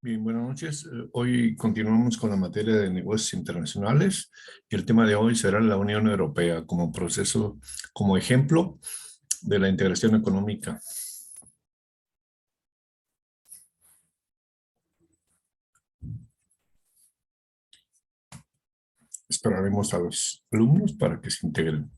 Bien, buenas noches. Hoy continuamos con la materia de negocios internacionales y el tema de hoy será la Unión Europea como proceso, como ejemplo de la integración económica. Esperaremos a los alumnos para que se integren.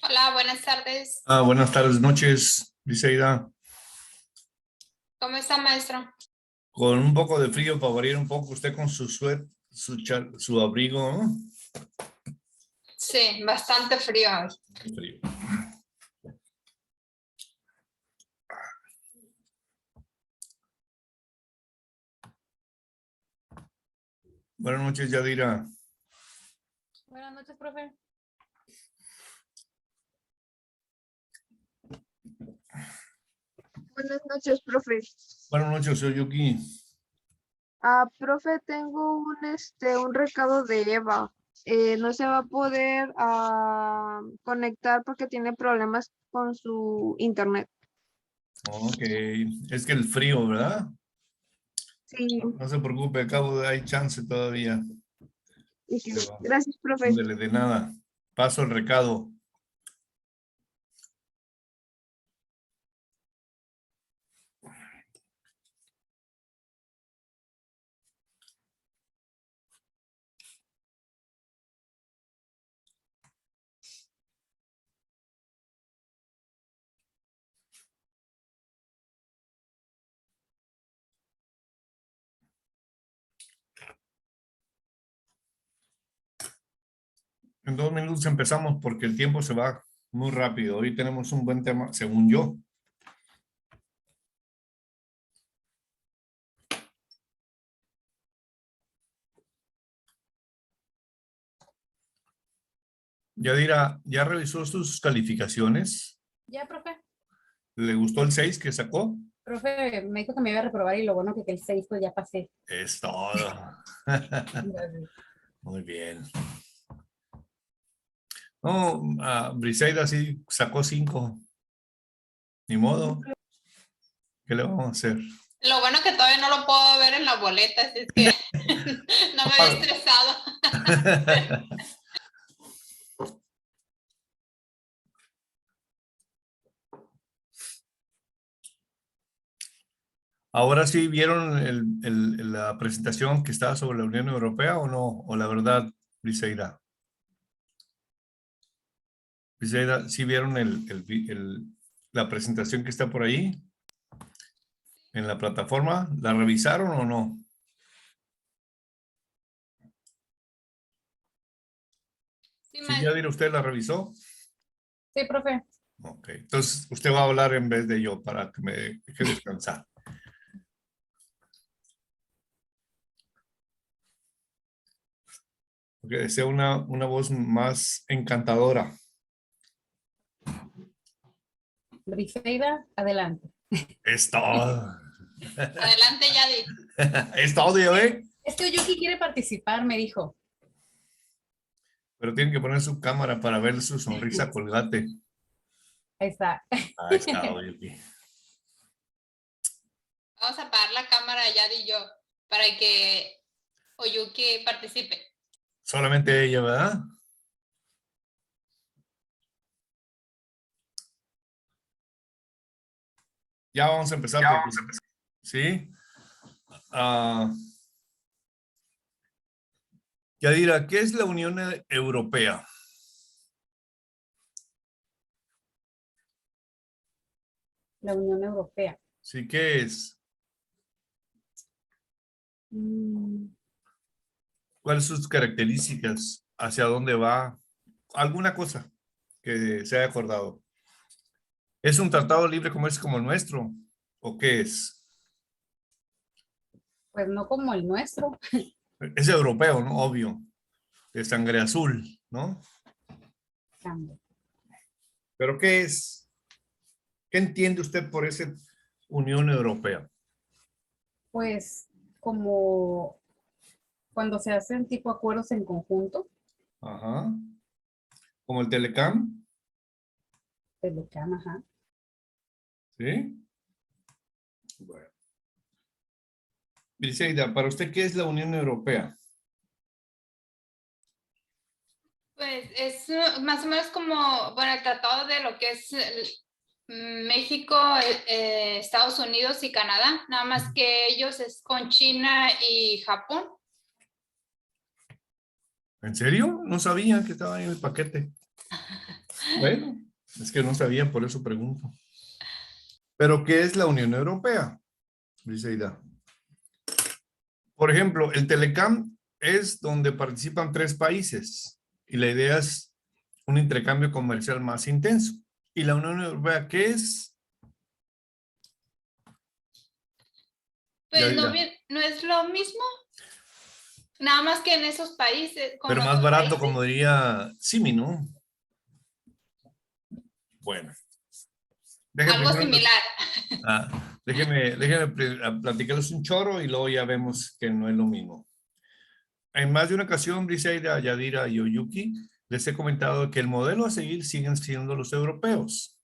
Hola, buenas tardes. Buenas tardes, noches, Briseida. ¿Cómo está, maestro? Con un poco de frío para variar un poco, usted con su suéter, su abrigo, ¿no? Sí, bastante frío hoy. Frío. Buenas noches, Yadira. Buenas noches, profe. Buenas noches, profe. Buenas noches, soy Yuki. Profe, tengo un recado de Eva. No se va a poder conectar porque tiene problemas con su internet. Ok, es que el frío, ¿verdad? Sí, No se preocupe, hay chance todavía. sí. Gracias, profe. Ándele, de nada. Paso el recado. En 2 minutos empezamos porque el tiempo se va muy rápido. Hoy tenemos un buen tema, según yo. Yadira, ¿ya revisó sus calificaciones? Ya, profe. ¿Le gustó el 6 que sacó? Profe, me dijo que me iba a reprobar y lo bueno que el 6 pues ya pasé. Es todo. Gracias. Muy bien. No, Briseida sí sacó 5. Ni modo. ¿Qué le vamos a hacer? Lo bueno que todavía no lo puedo ver en la boleta, así es que no me había estresado. ¿Ahora sí vieron la presentación que estaba sobre la Unión Europea o no? ¿O la verdad, Briseida? Briseida, ¿sí vieron la presentación que está por ahí? ¿En la plataforma? ¿La revisaron o no? Sí, ¿Sí, maestro. Yadira, usted la revisó? Sí, profe. Ok, entonces usted va a hablar en vez de yo para que me deje descansar. Que sea una voz más encantadora. Briseida, adelante. Es todo. Adelante, Yadi. Es todo, ¿ya ve? Es que Yuki quiere participar, me dijo. Pero tienen que poner su cámara para ver su sonrisa colgate. Ahí está. Ahí está, Oyuki. Vamos a apagar la cámara Yadi y yo para que Oyuki participe. Solamente ella, ¿verdad? Ya vamos a empezar. ¿Sí? Yadira, ¿qué es la Unión Europea? La Unión Europea. Sí, ¿qué es? ¿Cuáles son sus características? ¿Hacia dónde va? ¿Alguna cosa que se haya acordado? ¿Es un tratado libre comercio como el nuestro? ¿O qué es? Pues no como el nuestro. Es europeo, ¿no? Obvio. De sangre azul, ¿no? ¿Pero qué es? ¿Qué entiende usted por esa Unión Europea? Pues como cuando se hacen tipo acuerdos en conjunto. Ajá. ¿Como el Telecam? Telecam, ajá. ¿Sí? Bueno. Briseida, ¿para usted qué es la Unión Europea? Pues es más o menos como, bueno, el tratado de lo que es México, Estados Unidos y Canadá, nada más que ellos es con China y Japón. ¿En serio? No sabía que estaba en el paquete. Bueno, es que no sabía, por eso pregunto. ¿Pero qué es la Unión Europea? Briseida. Por ejemplo, el Telecam es donde participan 3 países y la idea es un intercambio comercial más intenso. ¿Y la Unión Europea qué es? Pues no es lo mismo, nada más que en esos países. Pero más barato, como diría Simi, ¿no? Bueno. Algo similar. Déjenme platicarles un choro y luego ya vemos que no es lo mismo. En más de una ocasión, Briseida, Yadira y Oyuki, les he comentado que el modelo a seguir siguen siendo los europeos.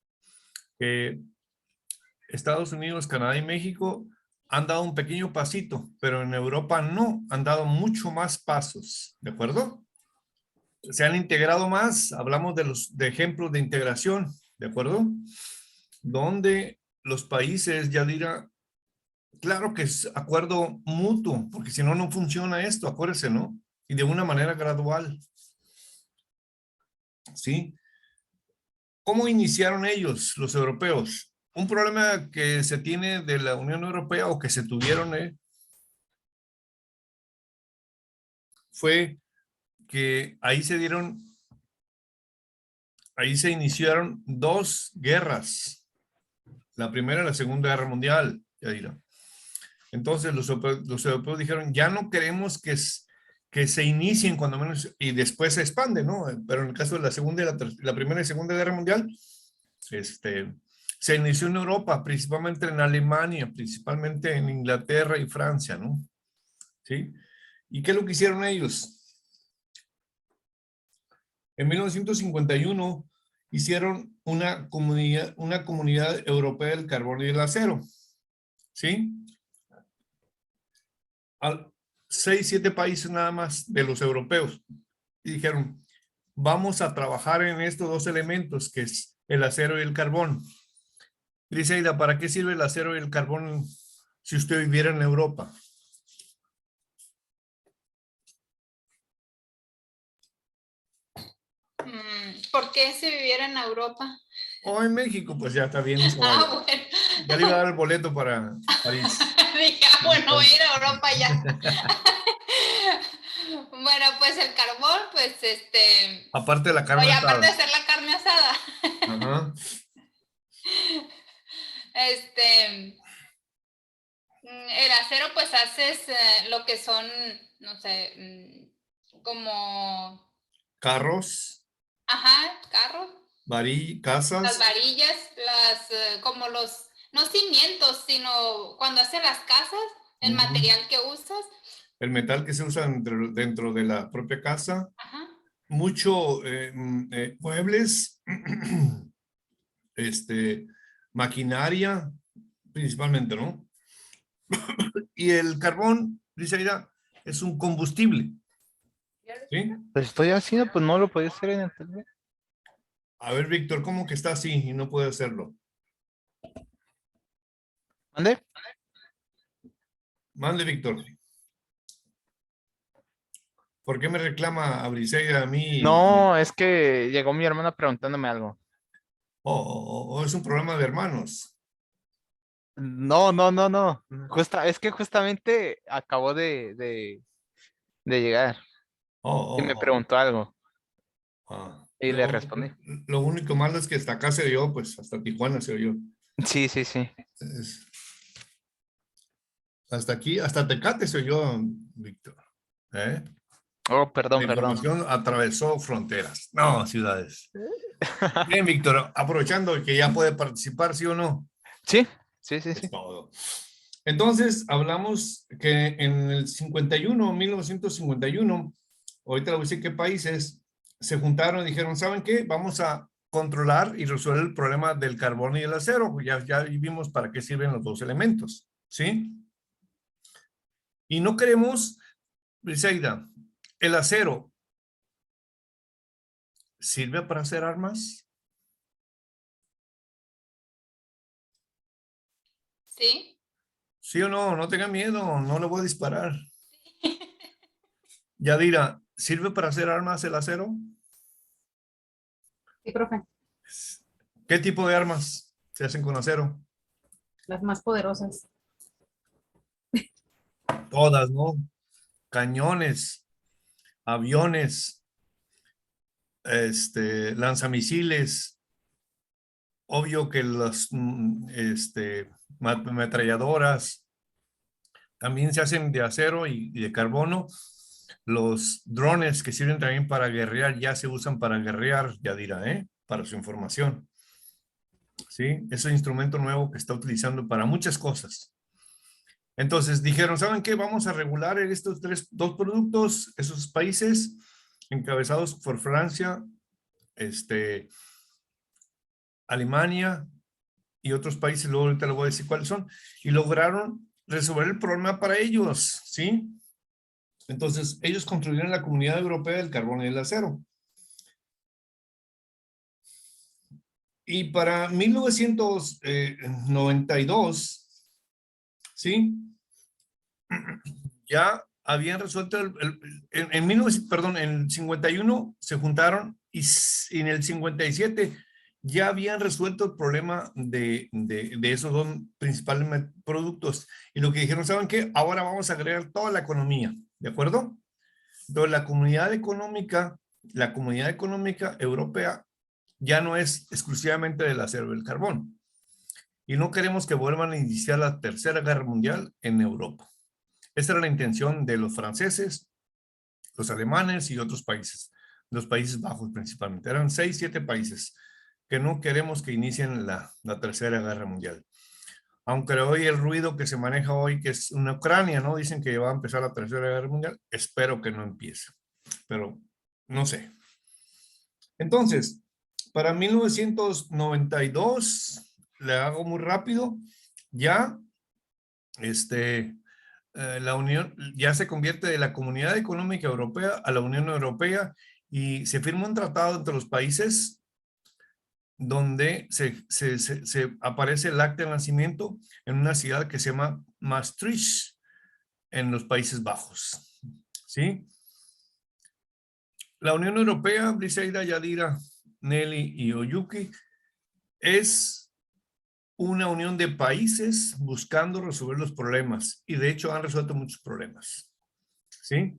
Estados Unidos, Canadá y México han dado un pequeño pasito, pero en Europa no, han dado mucho más pasos, ¿de acuerdo? Se han integrado más, hablamos de ejemplos de integración, ¿de acuerdo? Donde los países, Yadira, claro que es acuerdo mutuo, porque si no, no funciona esto, acuérdense, ¿no? Y de una manera gradual. ¿Sí? ¿Cómo iniciaron ellos, los europeos? Un problema que se tiene de la Unión Europea o que se tuvieron fue que ahí se iniciaron 2 guerras. La primera y la Segunda Guerra Mundial, Yadira. Entonces los europeos dijeron, ya no queremos que se inicien cuando menos y después se expande, ¿no? Pero en el caso de la Primera y Segunda Guerra Mundial, se inició en Europa, principalmente en Alemania, principalmente en Inglaterra y Francia, ¿no? ¿Sí? ¿Y qué es lo que hicieron ellos? En 1951 hicieron una comunidad europea del carbón y del acero, ¿sí? 6, 7 países nada más de los europeos y dijeron, vamos a trabajar en estos 2 elementos que es el acero y el carbón. Briseida, ¿para qué sirve el acero y el carbón si usted viviera en Europa? ¿Por qué si viviera en Europa? O en México, pues ya está bien. Bueno. Ya le iba a dar el boleto para París. Dije, bueno, voy a ir a Europa ya. Bueno, pues el carbón, pues aparte de la carne oye, asada. aparte de hacer la carne asada. Ajá. El acero, pues haces lo que son, no sé, como... Carros. Ajá, carros. Casas. Las varillas, como los, no cimientos, sino cuando haces las casas, el material que usas. El metal que se usa dentro de la propia casa. Ajá. mucho muebles, maquinaria, principalmente, ¿no? Y el carbón, dice Aida, es un combustible, ¿sí? Pues estoy haciendo, pues no lo podía hacer en internet. A ver, Víctor, ¿cómo que está así y no puede hacerlo? ¿Mande? Mande, Víctor. ¿Por qué me reclama a Briseida a mí? No, es que llegó mi hermana preguntándome algo. O es un problema de hermanos. No, no, no, no. Es que justamente acabó de llegar Oh, y me oh, oh. preguntó algo Ah. y le respondí. Lo único malo es que hasta acá se oyó, pues hasta Tijuana se oyó. Sí, sí, sí. Es- hasta aquí, hasta Tecate se oyó, Víctor. ¿Eh? Oh, perdón, La perdón. información atravesó fronteras, no ciudades. Bien, Víctor, aprovechando que ya puede participar, ¿sí o no? Sí, sí, sí, sí. Es todo. Entonces, hablamos que en el 51, 1951, ahorita le voy a decir qué países se juntaron y dijeron, ¿saben qué? Vamos a controlar y resolver el problema del carbón y el acero. Ya vimos para qué sirven los dos elementos, ¿sí? Y no queremos, Briseida, el acero, ¿sirve para hacer armas? ¿Sí? ¿Sí o no? No tenga miedo, no le voy a disparar. Yadira, ¿sirve para hacer armas el acero? Sí, profe. ¿Qué tipo de armas se hacen con acero? Las más poderosas. Todas, ¿no? Cañones, aviones, lanzamisiles, obvio que las ametralladoras también se hacen de acero y de carbono. Los drones que sirven también para guerrear ya se usan para guerrear, Yadira, para su información. ¿Sí? Es un instrumento nuevo que está utilizando para muchas cosas. Entonces dijeron, ¿saben qué? Vamos a regular estos dos productos, esos países encabezados por Francia, Alemania y otros países, luego ahorita les voy a decir cuáles son, y lograron resolver el problema para ellos, ¿sí? Entonces, ellos construyeron la Comunidad Europea del Carbón y el Acero. Y para 1992, ¿sí? Ya habían resuelto, en el 51 se juntaron y en el 57 ya habían resuelto el problema de esos dos principales productos. Y lo que dijeron, ¿saben qué? Ahora vamos a agregar toda la economía, ¿de acuerdo? Entonces la comunidad económica europea ya no es exclusivamente del acero y el carbón. Y no queremos que vuelvan a iniciar la Tercera Guerra Mundial en Europa. Esa era la intención de los franceses, los alemanes y otros países, los Países Bajos principalmente. Eran 6, 7 países que no queremos que inicien la Tercera Guerra Mundial. Aunque hoy el ruido que se maneja hoy, que es en Ucrania, ¿no? Dicen que va a empezar la Tercera Guerra Mundial. Espero que no empiece, pero no sé. Entonces, para 1992, le hago muy rápido, ya la Unión ya se convierte de la Comunidad Económica Europea a la Unión Europea y se firma un tratado entre los países donde se aparece el acta de nacimiento en una ciudad que se llama Maastricht en los Países Bajos. ¿Sí? La Unión Europea, Briseida, Yadira, Nelly y Oyuki, es una unión de países buscando resolver los problemas y de hecho han resuelto muchos problemas. ¿Sí?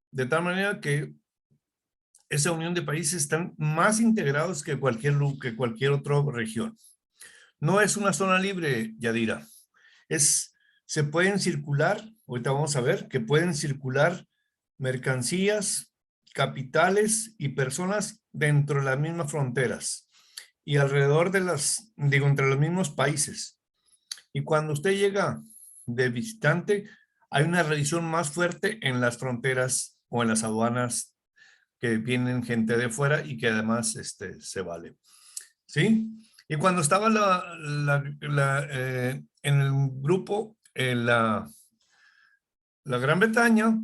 De tal manera que esa unión de países están más integrados que cualquier otra región. No es una zona libre, Yadira. Se pueden circular, ahorita vamos a ver, que pueden circular mercancías, capitales y personas dentro de las mismas fronteras y alrededor entre los mismos países. Y cuando usted llega de visitante, hay una revisión más fuerte en las fronteras o en las aduanas que vienen gente de fuera y que además se vale. ¿Sí? Y cuando estaba en el grupo, la Gran Bretaña,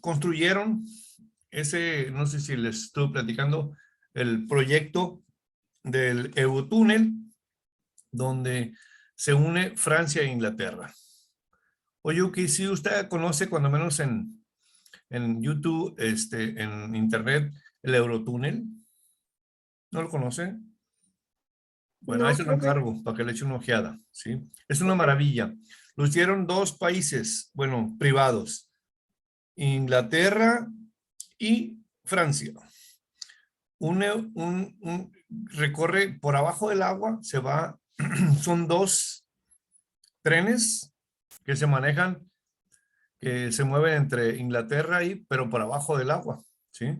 construyeron no sé si les estuve platicando, el proyecto del Eurotúnel, donde se une Francia e Inglaterra. Oye, que si usted conoce, cuando menos en YouTube, en internet, el Eurotúnel, ¿no lo conoce? Bueno, ahí No, se lo profe. encargo para que le eche una ojeada, ¿sí? Es una Ok. maravilla. Lo hicieron dos países, bueno, privados, Inglaterra y Francia. Recorre por abajo del agua, son dos trenes que se manejan, que se mueven entre Inglaterra pero por abajo del agua, ¿sí?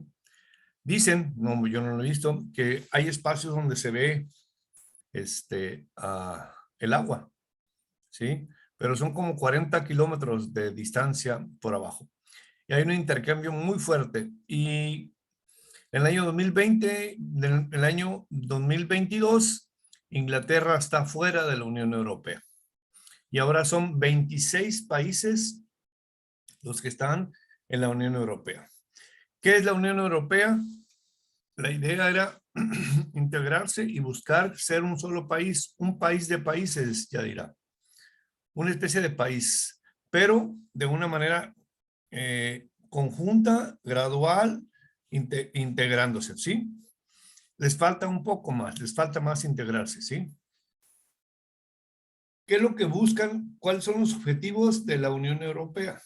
Dicen, no, yo no lo he visto, que hay espacios donde se ve el agua, ¿sí? Pero son como 40 kilómetros de distancia por abajo. Y hay un intercambio muy fuerte. Y en el año 2020, en el año 2022, Inglaterra está fuera de la Unión Europea. Y ahora son 26 países los que están en la Unión Europea. ¿Qué es la Unión Europea? La idea era integrarse y buscar ser un solo país, un país de países, ya dirá. Una especie de país, pero de una manera conjunta, gradual, integrándose, ¿sí? Les falta un poco más, les falta más integrarse, ¿sí? ¿Qué es lo que buscan? ¿Cuáles son los objetivos de la Unión Europea?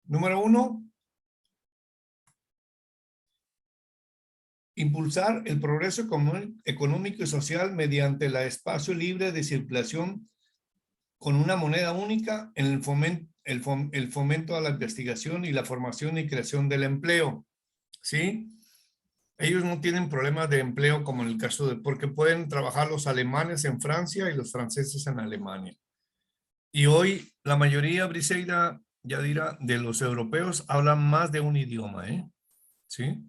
Número 1, impulsar el progreso económico y social mediante el espacio libre de circulación con una moneda única en el fomento a la investigación y la formación y creación del empleo, ¿sí? Ellos no tienen problemas de empleo como en el caso porque pueden trabajar los alemanes en Francia y los franceses en Alemania. Y hoy la mayoría, Briseida, ya dirá, de los europeos hablan más de un idioma, ¿eh? ¿Sí?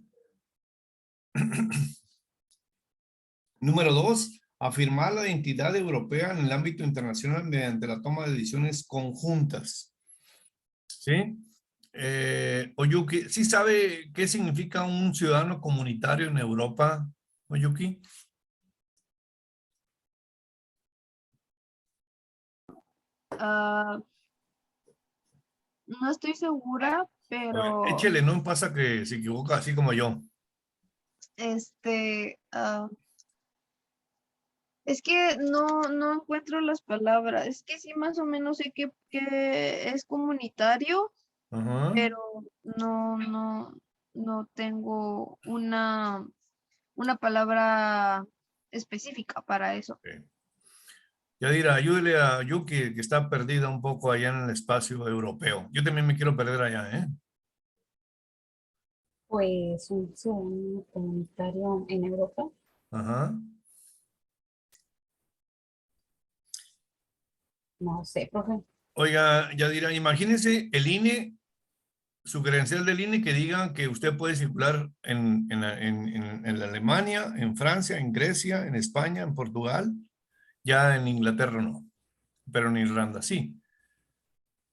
Número 2, afirmar la identidad europea en el ámbito internacional mediante la toma de decisiones conjuntas. ¿Sí? Oyuki, ¿sí sabe qué significa un ciudadano comunitario en Europa, Oyuki? Ah, no estoy segura, A ver, pero échele, no pasa que se equivoca así como yo. es que no encuentro las palabras. Es que sí, más o menos sé que es comunitario, Ajá. pero no tengo una palabra específica para eso. Okay. Yadira, ayúdele a Yuki, que está perdida un poco allá en el espacio europeo. Yo también me quiero perder allá, ¿eh? Pues un ciudadano comunitario en Europa. Ajá. No sé, profe. Oiga, Yadira, imagínese el INE, su credencial del INE que diga que usted puede circular en la Alemania, en Francia, en Grecia, en España, en Portugal, ya en Inglaterra no, pero en Irlanda sí.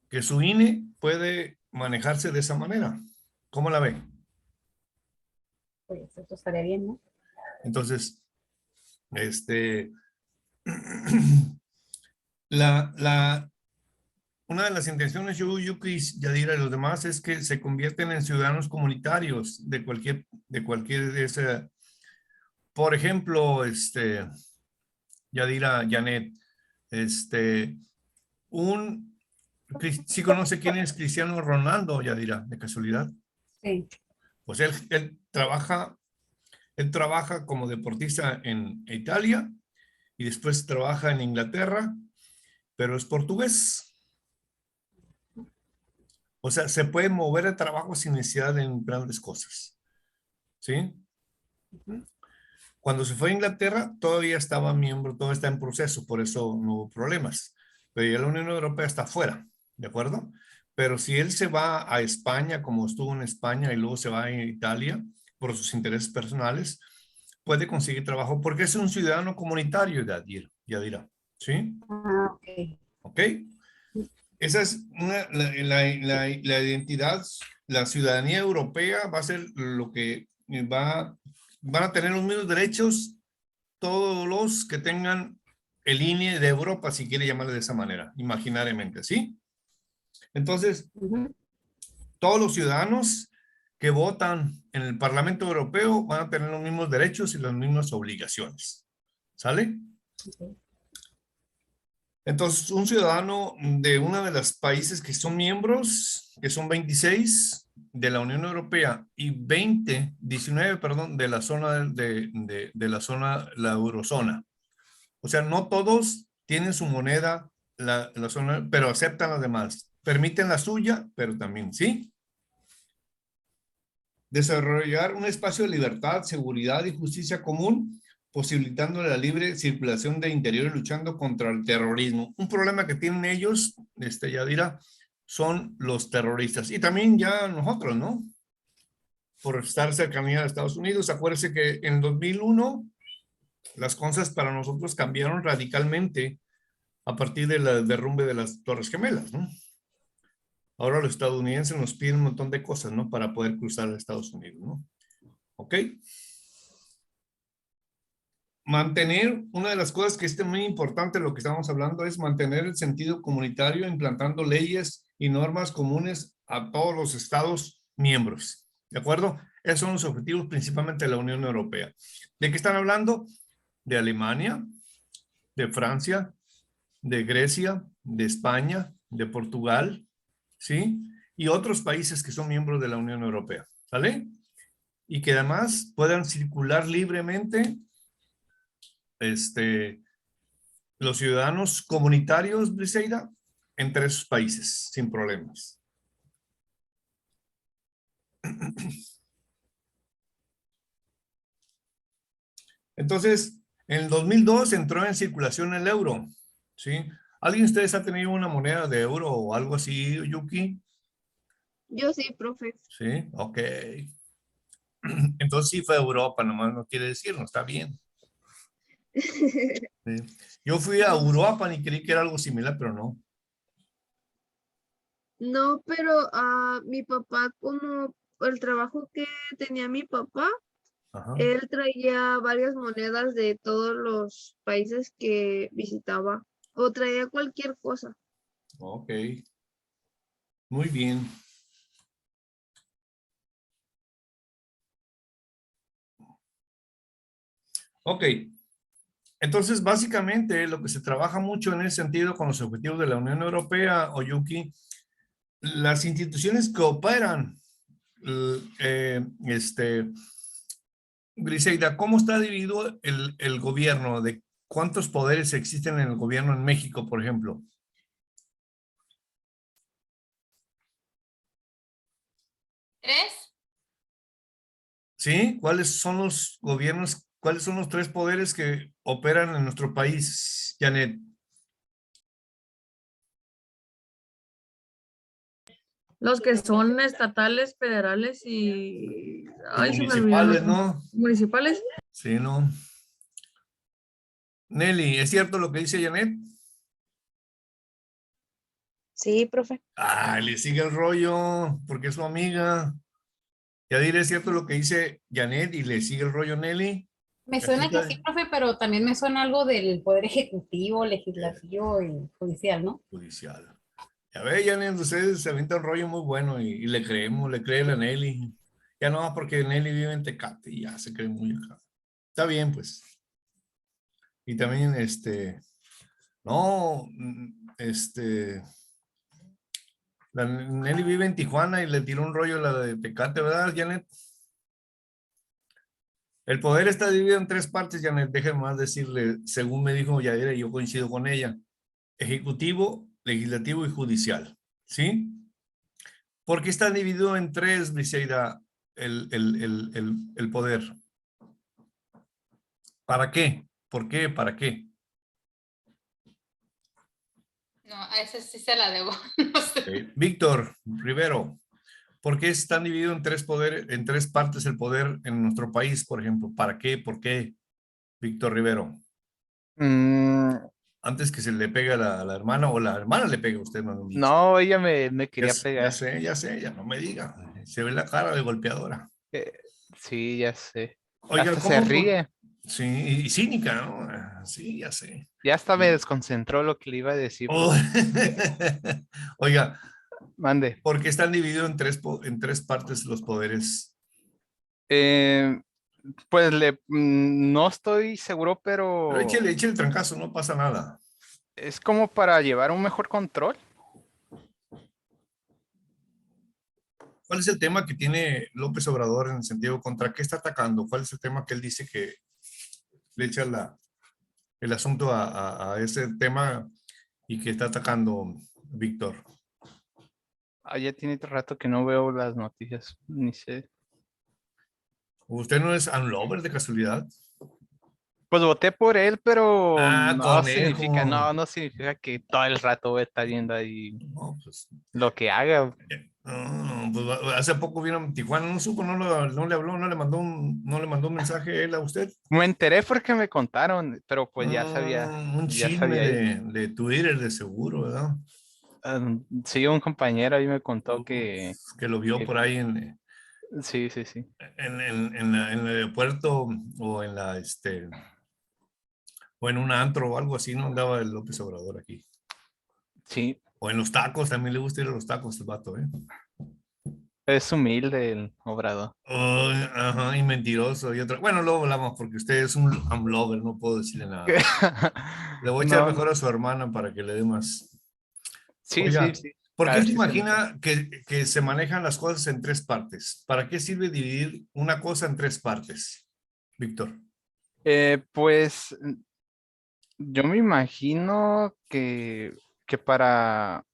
Que su INE puede manejarse de esa manera. ¿Cómo la ve? Pues esto estaría bien, ¿no? Entonces, una de las intenciones, Yuki, Yadira y los demás, es que se convierten en ciudadanos comunitarios de cualquier de ese. Por ejemplo, Yadira, Janet, ¿sí conoce quién es Cristiano Ronaldo, Yadira, de casualidad? Sí. Pues él trabaja como deportista en Italia y después trabaja en Inglaterra, pero es portugués. O sea, se puede mover de trabajo sin necesidad de grandes cosas. ¿Sí? Ujú. Cuando se fue a Inglaterra, todavía estaba miembro, todo está en proceso, por eso no hubo problemas. Pero ya la Unión Europea está fuera, ¿de acuerdo? Pero si él se va a España, como estuvo en España y luego se va a Italia por sus intereses personales, puede conseguir trabajo porque es un ciudadano comunitario, Yadira. ¿Sí? Ah, ok. ¿Ok? Esa es la identidad, la ciudadanía europea va a ser lo que van a tener los mismos derechos todos los que tengan el INE de Europa, si quiere llamarle de esa manera, imaginariamente, ¿sí? Entonces, Ujú. todos los ciudadanos que votan en el Parlamento Europeo van a tener los mismos derechos y las mismas obligaciones. ¿Sale? Ok. Entonces, un ciudadano de uno de los países que son miembros, que son 26 de la Unión Europea y 19, perdón, de la zona de la zona, la eurozona. O sea, no todos tienen su moneda, la zona, pero aceptan las demás. Permiten la suya, pero también, ¿sí? Desarrollar un espacio de libertad, seguridad y justicia común, posibilitando la libre circulación de interior y luchando contra el terrorismo. Un problema que tienen ellos, Yadira, son los terroristas. Y también ya nosotros, ¿no? Por estar cercanía de Estados Unidos. Acuérdense que en 2001 las cosas para nosotros cambiaron radicalmente a partir del derrumbe de las Torres Gemelas, ¿no? Ahora los estadounidenses nos piden un montón de cosas, ¿no? Para poder cruzar a Estados Unidos, ¿no? ¿Ok? Mantener, una de las cosas que es muy importante lo que estamos hablando es mantener el sentido comunitario implantando leyes y normas comunes a todos los estados miembros. ¿De acuerdo? Esos son los objetivos principalmente de la Unión Europea. ¿De qué están hablando? De Alemania, de Francia, de Grecia, de España, de Portugal, ¿sí? Y otros países que son miembros de la Unión Europea. ¿Sale? Y que además puedan circular libremente los ciudadanos comunitarios, Briseida, entre esos países, sin problemas. Entonces, en el 2002 entró en circulación el euro, ¿sí? ¿Alguien de ustedes ha tenido una moneda de euro o algo así, Yuki? Yo sí, profe. Sí, ok. Entonces sí fue a Europa, nomás no quiere decir, no está bien. Sí. Yo fui a Europa y creí que era algo similar, pero no. No, pero mi papá, como el trabajo que tenía mi papá, Ajá. él traía varias monedas de todos los países que visitaba o traía cualquier cosa. Ok. Muy bien. Ok. Entonces, básicamente, lo que se trabaja mucho en ese sentido con los objetivos de la Unión Europea, Oyuki, las instituciones que operan, Griselda, ¿cómo está dividido el gobierno? ¿De cuántos poderes existen en el gobierno en México, por ejemplo? ¿Tres? ¿Sí? ¿Cuáles son los gobiernos, cuáles son los tres poderes que operan en nuestro país, Janet? Los que son estatales, federales y... Ay, se me olvidó el Municipales, otro. ¿no? Municipales. Sí, ¿no? Nelly, ¿es cierto lo que dice Janet? Sí, profe. Ah, le sigue el rollo, porque es su amiga. Yadir, ¿es cierto lo que dice Janet y le sigue el rollo Nelly? Me Aquí suena que está sí, profe, pero también me suena algo del poder ejecutivo, legislativo y judicial, ¿no? judicial. Ya ve, Janet, ustedes se avientan un rollo muy bueno y le creemos, le cree a Nelly. Ya no, porque Nelly vive en Tecate y ya se cree muy acá. Está bien, pues. Y también, no, la Nelly vive en Tijuana y le tiró un rollo a la de Tecate, ¿verdad, Janet? El poder está dividido en tres partes, Janet. Déjeme más decirle, según me dijo Yadira, y yo coincido con ella. Ejecutivo, legislativo y judicial. ¿Sí? ¿Por qué está dividido en tres, Briseida, el poder? ¿Para qué? ¿Por qué? ¿Para qué? No, a esa sí se la debo. No sé. Ok. Víctor Rivero, ¿por qué están divididos en tres poderes, en tres partes el poder en nuestro país, por ejemplo? ¿Para qué? ¿Por qué, Víctor Rivero? Mm, Antes que se le pegue a la hermana o la hermana le pegue a usted, no, no, ella me ya, quería ya pegar. sé, ya sé, ya no me diga. Se ve la cara de golpeadora. Eh, sí, ya sé. Oiga, Hasta se ¿cómo? ríe. Sí, y cínica, ¿no? Sí, ya sé. Ya hasta me desconcentró lo que le iba a decir. Oh. Oiga, Mande. ¿por qué están divididos en en tres partes los poderes? Eh, pues no estoy seguro, Pero pero échale el trancazo, no pasa nada. es como para llevar un mejor control. ¿Cuál es el tema que tiene López Obrador en el sentido contra qué está atacando? ¿Cuál es el tema que él dice que le echa el asunto a ese tema y que está atacando Víctor? Ya tiene rato que no veo las noticias, ni sé. ¿Usted no es unlover de casualidad? Pues voté por él, pero Ah, conejo. no significa que todo el rato voy a estar viendo ahí No, pues, lo que haga. pues, hace poco vino a Tijuana, no supo, no le habló, no le mandó un mensaje él a usted. Me enteré porque me contaron, pero pues Un ya chisme sabía. de Twitter de seguro, ¿verdad? Sí, un compañero ahí me contó que, Que lo vio que- por ahí sí, sí, sí. en el aeropuerto o en o en un antro o algo así, no andaba el López Obrador aquí. Sí, O en los tacos, también le gusta ir a los tacos el vato, ¿eh? es humilde el obrador. Oh, ajá, y mentiroso y otra. Bueno, luego hablamos porque usted es un amlover, no puedo decirle nada. Le voy a echar No, mejor no. a su hermana para que le dé más. Sí, sí, Oiga, sí. ¿por A qué ver se si se le pega. imagina que se manejan las cosas en tres partes? ¿Para qué sirve dividir una cosa en tres partes, Víctor? Pues yo me imagino que para...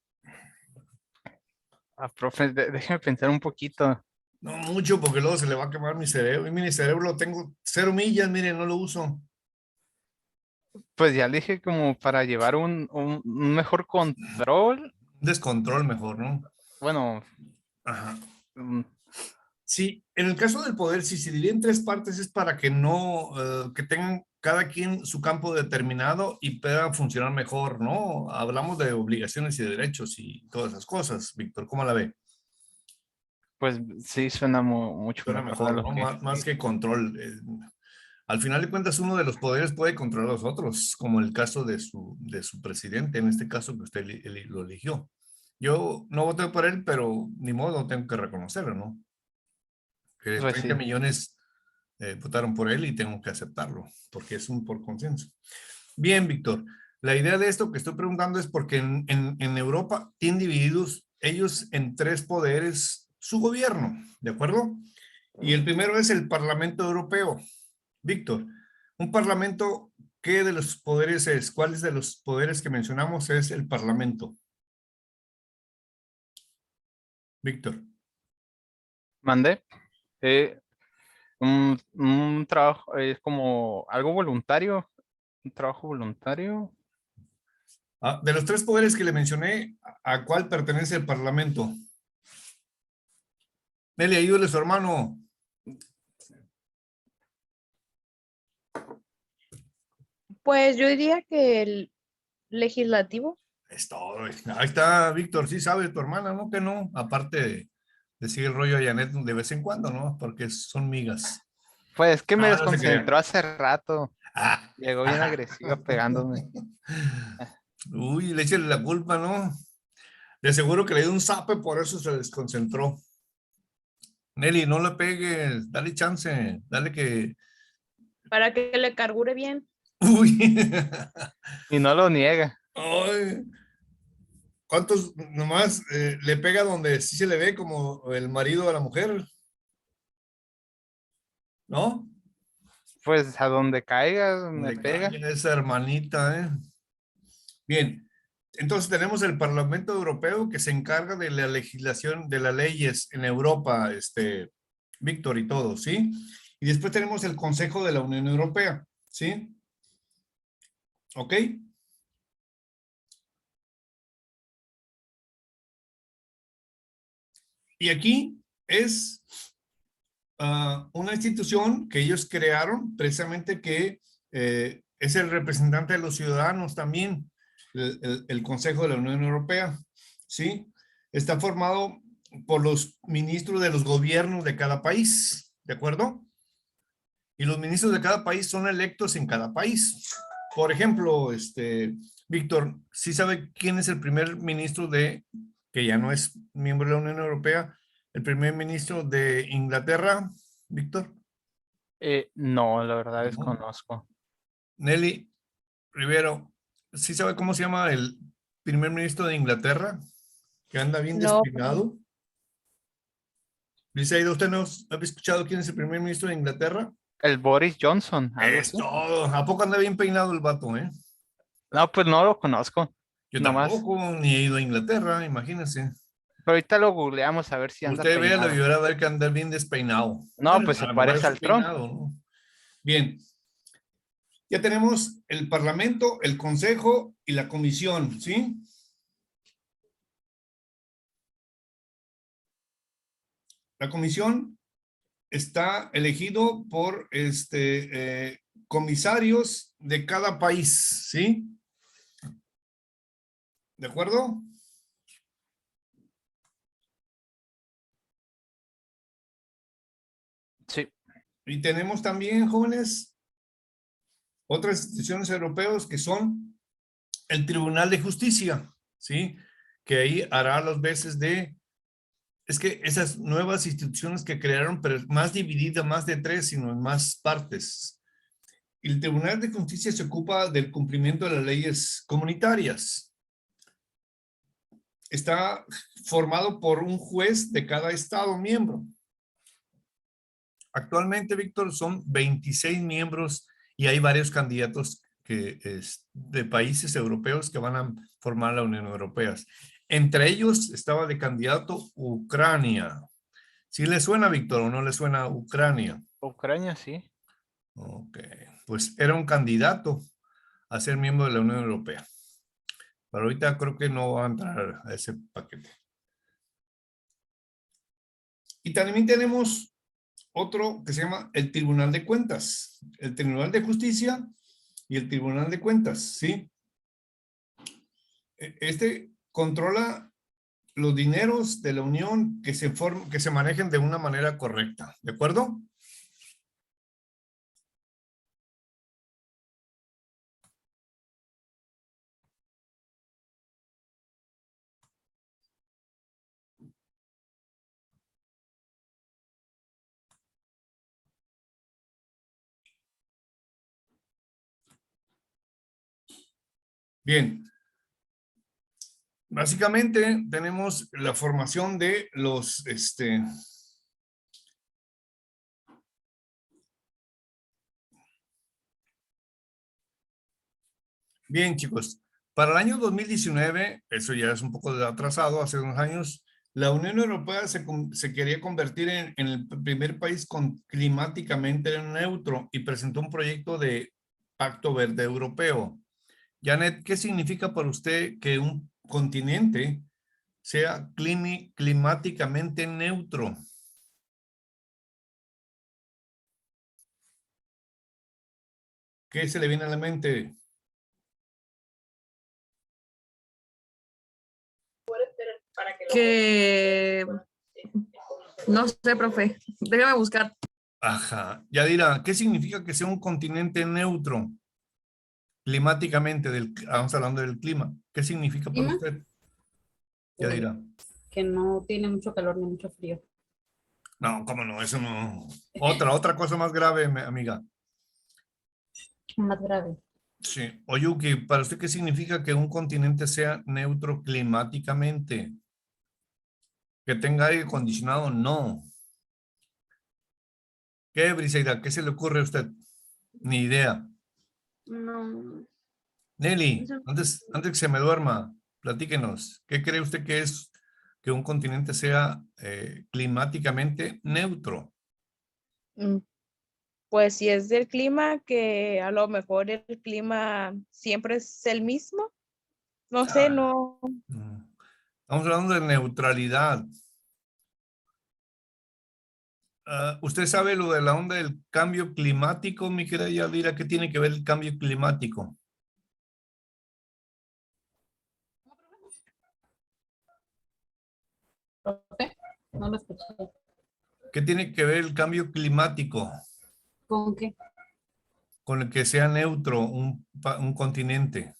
profe, déjeme pensar un poquito. No mucho, porque luego se le va a quemar mi cerebro. Y mi cerebro lo tengo 0 millas, mire, no lo uso. Pues ya le dije como para llevar un mejor control. Un descontrol mejor, ¿no? Bueno, Ajá. mm, Sí, en el caso del poder, si se divide en tres partes es para que no, que tengan cada quien su campo determinado y puedan funcionar mejor, ¿no? Hablamos de obligaciones y de derechos y todas esas cosas, Víctor, ¿cómo la ve? pues sí suena mucho Suena mejor de mejor, lo ¿no? que... Más que control. Al final de cuentas, uno de los poderes puede controlar a los otros, como el caso de su presidente, en este caso que usted lo eligió. Yo no voté por él, pero ni modo, tengo que reconocerlo, ¿no? Que Pues 30 sí. millones votaron por él y tengo que aceptarlo, porque es un por consenso. Bien, Víctor, la idea de esto que estoy preguntando es porque en Europa tienen divididos ellos en tres poderes su gobierno, ¿de acuerdo? Y el primero es el Parlamento Europeo. Víctor, un parlamento, ¿qué de los poderes es? ¿Cuáles de los poderes que mencionamos es el Parlamento? Víctor. Mandé. Eh, un trabajo, es como algo voluntario. Un trabajo voluntario. De los tres poderes que le mencioné, ¿a cuál pertenece el Parlamento? Nelly, ayúdale a su hermano. Pues yo diría que el legislativo. Es todo. Ahí está, Víctor, sí sabe tu hermana, ¿no? Que no, aparte de seguir el rollo a Janet de vez en cuando, ¿no? Porque son migas. Pues que me Ah, no se crea. desconcentró hace rato. Ah. Llegó bien agresiva pegándome. Uy, le échale la culpa, ¿no? De seguro que le dio un zape, por eso se desconcentró. Nelly, no le pegues, dale chance, dale que... Para que le carbure bien. Uy. Y no lo niega. Ay. ¿Cuántos nomás le pega donde sí se le ve como el marido a la mujer? ¿No? Pues a donde caiga me Donde pega. caiga esa hermanita, ¿eh? Bien, entonces tenemos el Parlamento Europeo que se encarga de la legislación de las leyes en Europa, Víctor y todo, ¿sí? Y después tenemos el Consejo de la Unión Europea, ¿sí? ¿Ok? Y aquí es una institución que ellos crearon precisamente que es el representante de los ciudadanos también, el Consejo de la Unión Europea, ¿sí? Está formado por los ministros de los gobiernos de cada país, ¿de acuerdo? Y los ministros de cada país son electos en cada país. Por ejemplo, Víctor, ¿sí sabe quién es el primer ministro que ya no es miembro de la Unión Europea, el primer ministro de Inglaterra, Víctor? No, la verdad No. desconozco. Nelly Rivero, ¿sí sabe cómo se llama el primer ministro de Inglaterra? Que anda bien No. despeinado. Briseida, ¿usted no había escuchado quién es el primer ministro de Inglaterra? El Boris Johnson, algo Es así. todo. ¿A poco anda bien peinado el vato, eh? No, pues no lo conozco. Yo Nomás. tampoco, ni he ido a Inglaterra, imagínense. Pero ahorita lo googleamos a ver si anda Usted véalo peinado. y verá a ver que anda bien despeinado. No, Bueno, pues a se lo mejor parece es al Trump. peinado, ¿no? Bien. Ya tenemos el Parlamento, el Consejo y la Comisión, ¿sí? La Comisión está elegido por comisarios de cada país, ¿sí? ¿De acuerdo? Sí. Y tenemos también, jóvenes, otras instituciones europeas que son el Tribunal de Justicia, ¿sí? Que ahí hará las veces es que esas nuevas instituciones que crearon, pero más dividida, más de 3, sino en más partes. El Tribunal de Justicia se ocupa del cumplimiento de las leyes comunitarias. Está formado por un juez de cada estado miembro. Actualmente, Víctor, son 26 miembros y hay varios candidatos de países europeos que van a formar la Unión Europea. Entre ellos estaba de candidato Ucrania. ¿Sí le suena, Víctor, o no le suena Ucrania? Ucrania, sí. Ok, pues era un candidato a ser miembro de la Unión Europea. Pero ahorita creo que no va a entrar a ese paquete. Y también tenemos otro que se llama el Tribunal de Cuentas, el Tribunal de Justicia y el Tribunal de Cuentas, ¿sí? Este controla los dineros de la Unión que se manejen de una manera correcta, ¿de acuerdo? Bien. Básicamente tenemos la formación de los, Bien, chicos, para el año 2019, eso ya es un poco atrasado, hace unos años, la Unión Europea se quería convertir en el primer país climáticamente neutro y presentó un proyecto de Pacto Verde Europeo. Janet, ¿qué significa para usted que un continente sea climáticamente neutro? ¿Qué se le viene a la mente? Que no sé, profe. Déjame buscar. Ajá. Yadira, ¿qué significa que sea un continente neutro climáticamente? Vamos hablando del clima. ¿Qué significa para ¿Clima? usted? Yadira. Que no tiene mucho calor ni mucho frío. No, cómo no, eso no. Otra cosa más grave, amiga. Más grave. Sí. Oyuki, ¿para usted qué significa que un continente sea neutro climáticamente? ¿Que tenga aire acondicionado? No. ¿Qué, Briseida? ¿Qué se le ocurre a usted? Ni idea. No. Nelly, Eso- antes que se me duerma, platíquenos. ¿Qué cree usted que es que un continente sea climáticamente neutro? Mm, Pues si es del clima, que a lo mejor el clima siempre es el mismo. No sé, Ah, no. no. Estamos hablando de neutralidad. ¿Usted sabe lo de la onda del cambio climático, mi querida Yadira? ¿Qué tiene que ver el cambio climático? Profe, no lo escuché. ¿Qué tiene que ver el cambio climático ¿Con qué? con el que sea neutro un continente?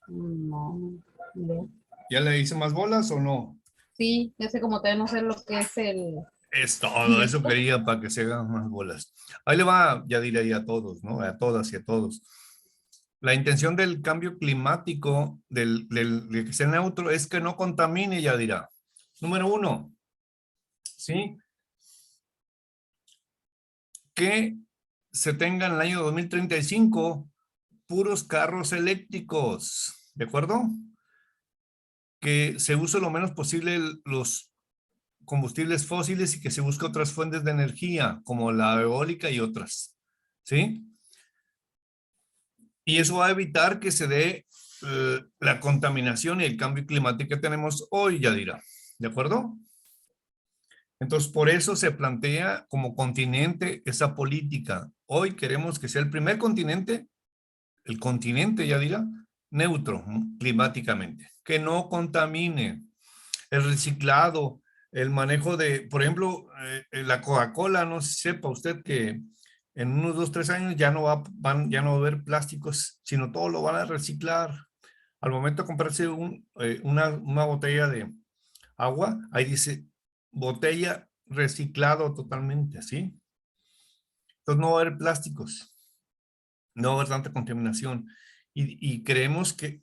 No, no. ¿Ya le hice más bolas o no? Sí, ya sé como todavía no sé lo que es el... Es todo, eso quería para que se hagan más bolas. Ahí le va, ya diré ahí a todos, ¿no? A todas y a todos. La intención del cambio climático, de que sea neutro, es que no contamine, ya dirá. Número 1, ¿sí? Que se tenga en el año 2035 puros carros eléctricos, ¿de acuerdo? Que se use lo menos posible los combustibles fósiles y que se busque otras fuentes de energía, como la eólica y otras, ¿sí? Y eso va a evitar que se dé la contaminación y el cambio climático que tenemos hoy, Yadira, ¿de acuerdo? Entonces, por eso se plantea como continente esa política. Hoy queremos que sea el primer continente, el continente, Yadira, neutro climáticamente, que no contamine. El reciclado, el manejo de, por ejemplo, la Coca-Cola, no sé si sepa usted que en unos 2, 3 años ya no ya no va a haber plásticos, sino todo lo van a reciclar. Al momento de comprarse una botella de agua, ahí dice botella reciclado totalmente, ¿sí? Entonces no va a haber plásticos, no va a haber tanta contaminación. Y creemos que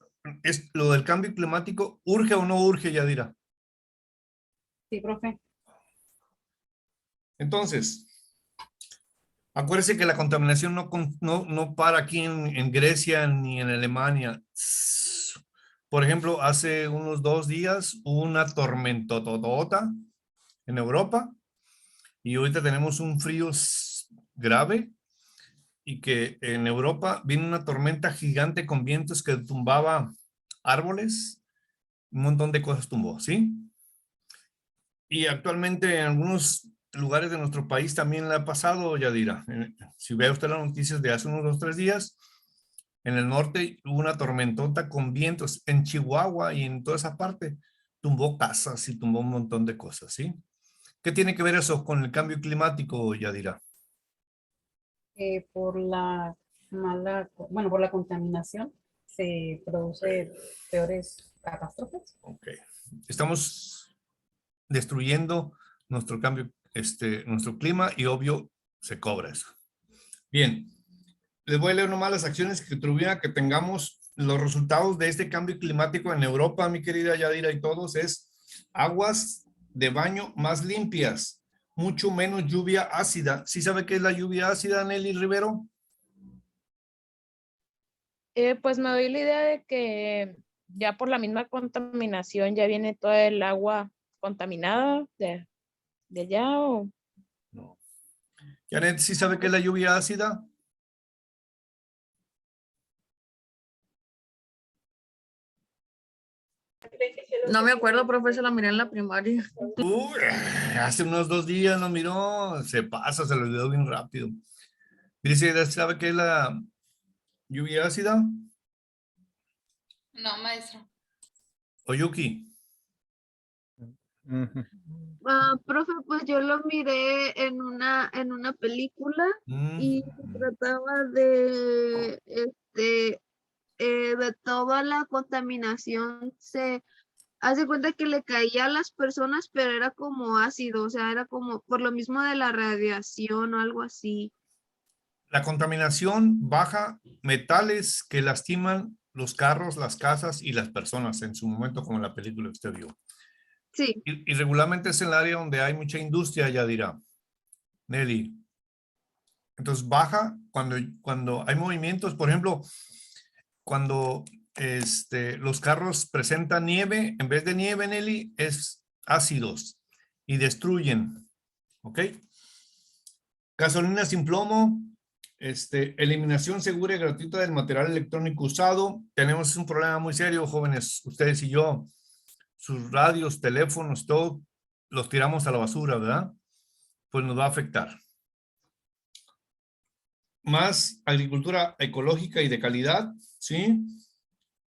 lo del cambio climático, ¿urge o no urge, Yadira? Sí, profe. Entonces, acuérdese que la contaminación no para aquí en Grecia ni en Alemania. Por ejemplo, hace unos 2 días hubo una tormentotota en Europa y ahorita tenemos un frío grave y que en Europa vino una tormenta gigante con vientos que tumbaba árboles, un montón de cosas tumbó, ¿sí? Y actualmente en algunos lugares de nuestro país también le ha pasado, Yadira. Si ve usted las noticias de hace unos 2, 3 días, en el norte hubo una tormentota con vientos en Chihuahua y en toda esa parte. Tumbó casas y tumbó un montón de cosas, ¿sí? ¿Qué tiene que ver eso con el cambio climático, Yadira? Por la bueno, por la contaminación se produce peores catástrofes. Ok. Estamos destruyendo nuestro cambio, nuestro clima y obvio se cobra eso. Bien, les voy a leer nomás las acciones que contribuyen a que tengamos los resultados de este cambio climático en Europa, mi querida Yadira y todos, es aguas de baño más limpias, mucho menos lluvia ácida. ¿Sí sabe qué es la lluvia ácida, Nelly Rivero? Pues me doy la idea de que ya por la misma contaminación ya viene toda el agua contaminada de allá o No. Janet, ¿sí sabe qué es la lluvia ácida? No me acuerdo, profe, se la miré en la primaria. Uy, hace unos 2 días nos miró, se pasa, se lo olvidó bien rápido. Dice, ¿sabe qué es la lluvia ácida? No, maestro. Oyuki. Ujú. Profe, pues yo lo miré en una película y se trataba de toda la contaminación. Se hace cuenta que le caía a las personas, pero era como ácido, o sea, era como por lo mismo de la radiación o algo así. La contaminación baja metales que lastiman los carros, las casas y las personas en su momento, como en la película que usted vio. Sí, Y regularmente es el área donde hay mucha industria, ya dirá Nelly. Entonces baja cuando hay movimientos, por ejemplo, cuando los carros presentan nieve, en vez de nieve, Nelly, es ácidos y destruyen. ¿Ok? Gasolina sin plomo, eliminación segura y gratuita del material electrónico usado. Tenemos un problema muy serio, jóvenes, ustedes y yo. Sus radios, teléfonos, todo los tiramos a la basura, ¿verdad? Pues nos va a afectar. Más agricultura ecológica y de calidad, ¿sí?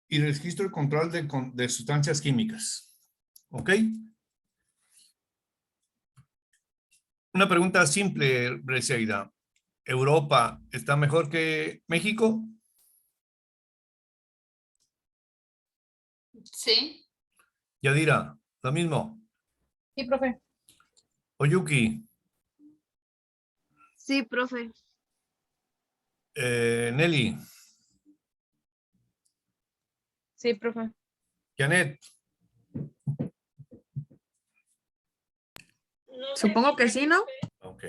Y registro y control de sustancias químicas. ¿Ok? Una pregunta simple, Brecieida. ¿Europa está mejor que México? Sí. Yadira, lo mismo. Sí, profe. Oyuki, Sí, profe. Nelly, Sí, profe. Janet, Supongo que sí, ¿no? ok.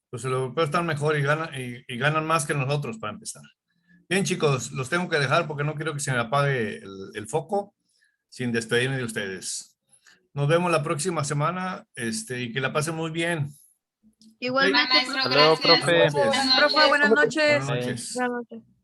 Pues los europeos están mejor y ganan más que nosotros para empezar. Bien, chicos, los tengo que dejar porque no quiero que se me apague el foco sin despedirme de ustedes. Nos vemos la próxima semana y que la pasen muy bien. Igualmente, Maestro, Hasta luego, gracias. profe. Buenas noches. Buenas noches. Profe, buenas noches. Buenas noches. Buenas noches.